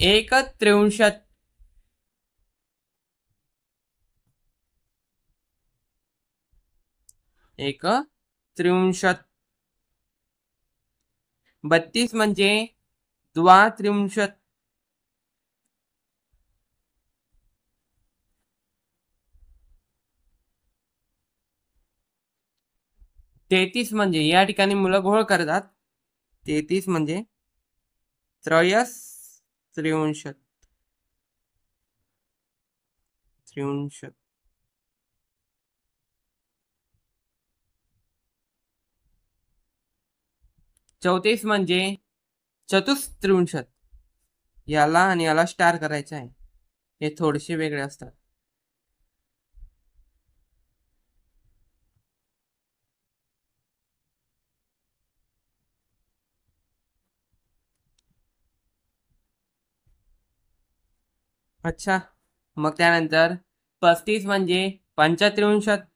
एकत्रिंशत् एकत्रिंशत् 32 म्हणजे द्वात्रिंशत् 33 म्हणजे या ठिकाणी मुलं घोळ करतात 33 म्हणजे त्रयस्त्रिंशत् 34 म्हणजे चतुस्त्रिंशत् याला आणि याला स्टार करायचं आहे हे थोडेसे वेगळे असतात अच्छा मग त्यानंतर 35 म्हणजे पंचत्रिंशत्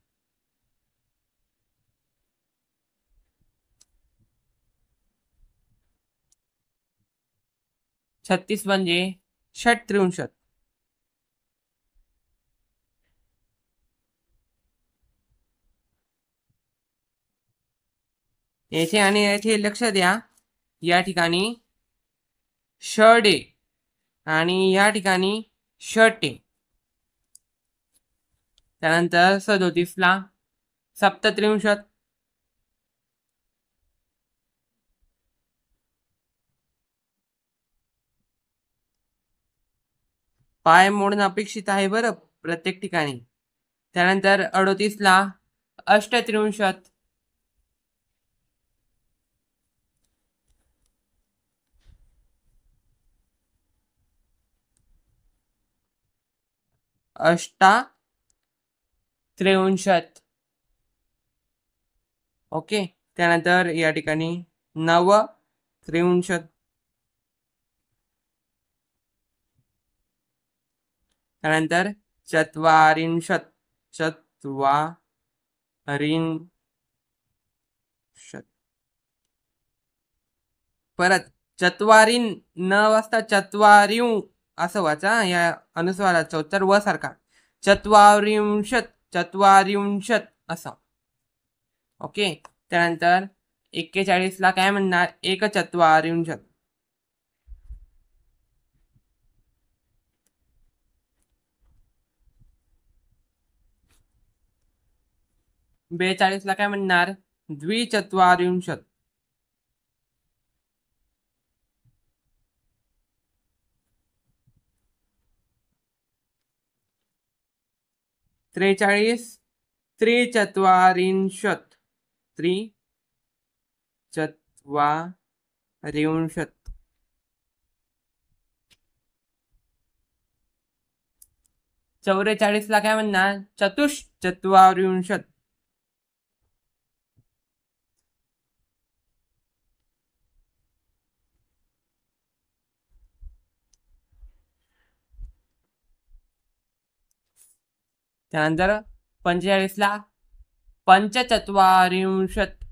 36 म्हणजे षट्त्रिंशत् येथे आणि येथे लक्ष द्या या ठिकाणी षडे आणि या ठिकाणी षटे त्यानंतर 37 ला सप्तत्रिंशत् पाय मोडणं अपेक्षित आहे बरं प्रत्येक ठिकाणी त्यानंतर 38 ला अष्टत्रिंशत् अष्टात्रिंशत् ओके त्यानंतर या ठिकाणी नवत्रिंशत् त्यानंतर चत्वारिंशत् परत चत्वारिन न वाजता चत्वारिं असं वाचा या अनुस्वाराचा उच्चार व सारखा चत्वारिंशत् असं ओके त्यानंतर 41 ला काय म्हणणार एकचत्वारिंशत् 42 ला काय म्हणणार द्विचत्वारिंशत् 43 त्रिचत्वारिंशत् 44 ला काय म्हणणार चतुश्चत्वारिंशत् त्यानंतर 45 ला पंचचत्वारिंशत्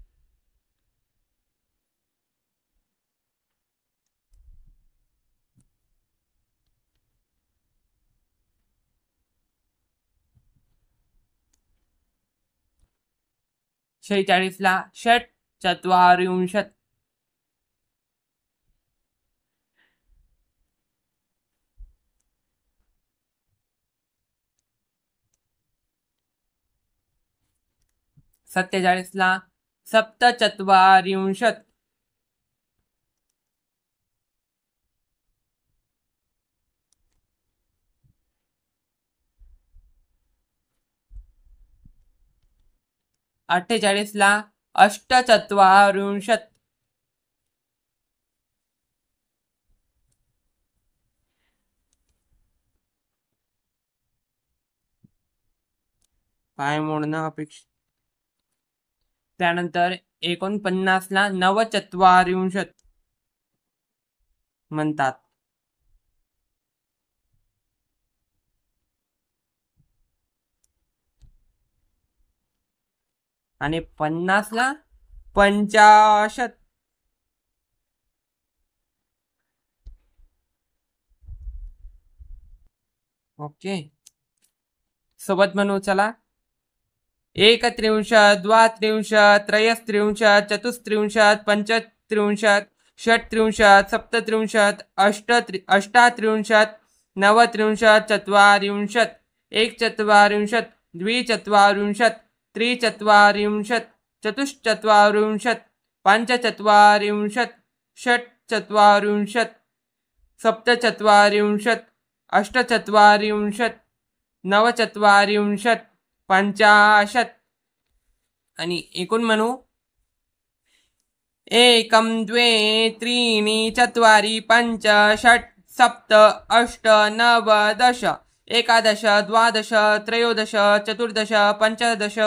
ला षट्चत्वारिंशत् ला सप्तचत्वारिंशत् ला अष्टचत्वारिंशत् पाय मोडणं अपेक्षित त्यानंतर 49 ला नवचत्वारिंशत् म्हणतात आणि 50 ला 50 ओके, सोबत म्हणू चला. एकत्रिंशत् द्वात्रिंशत् त्रयस्त्रिंशत् चतुस्त्रिंशत् पंचत्रिंशत् षट्त्रिंशत् सप्तत्रिंशत् अष्टात्रिंशत् नवत्रिंशत् चत्वारिंशत् एकचत्वारिंशत् द्विचत्वारिंशत् त्रिचत्वारिंशत् चतुश्चत्वारिंशत् पञ्चचत्वारिंशत् षट्चत्वारिंशत् सप्तचत्वारिंशत् अष्टचत्वारिंशत् नवचत्वारिंशत् 50 आणि एकूण म्हणू. एकं द्वे त्रीणि चत्वारि पञ्च षट् सप्त अष्ट नव दश एकादश द्वादश त्रयोदश चतुर्दश पञ्चदश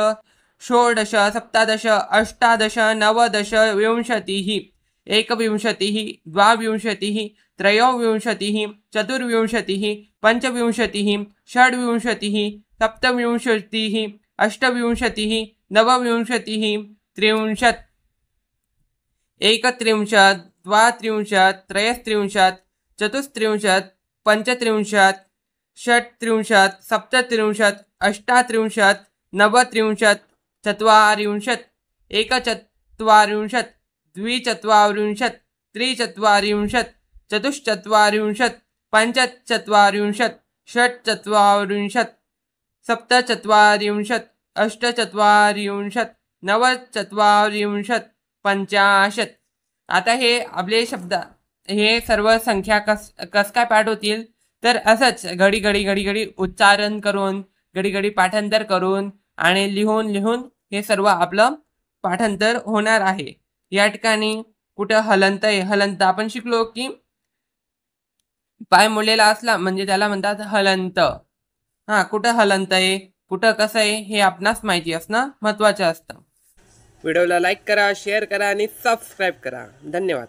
षोडश सप्तदश अष्टादश नवदश विंशतिः एकविंशतिः द्वाविंशतिः त्रयोविंशतिः चतुर्विंशतिः पञ्चविंशतिः षड्विंशतिः सप्तविंशतिः अष्टविंशतिः नवविंशतिः त्रिंशत् एकत्रिंशत् द्वात्रिंशत् त्रयस्त्रिंशत् चतुस्त्रिंशत् पञ्चत्रिंशत् षट्त्रिंशत् सप्तत्रिंशत् अष्टात्रिंशत् नवत्रिंशत् चत्वारिंशत् एकचत्वारिंशत् द्विचत्वारिंशत् त्रिचत्वारिंशत् चतुश्चत्वारिंशत् पञ्चचत्वारिंशत् षट्चत्वारिंशत् सप्तचत्वारिंशत् अष्टचत्वारिंशत् नवचत्वारिंशत् 50. आता हे आपले शब्द हे सर्व संख्या कस काय पाठ होतील तर असंच घडी घडी घडी घडी उच्चारण करून घडी घडी पाठांतर करून आणि लिहून लिहून हे सर्व आपलं पाठांतर होणार आहे. या ठिकाणी कुठं हलंत आहे, हलंत आपण शिकलो की पाय मोडलेला असला म्हणजे त्याला म्हणतात हलंत. कुठं हलंत आहे, कुठं कसं आहे हे आपणास माहिती असणं महत्त्वाचं असतं. व्हिडिओला लाईक करा, शेअर करा आणि सबस्क्राईब करा. धन्यवाद.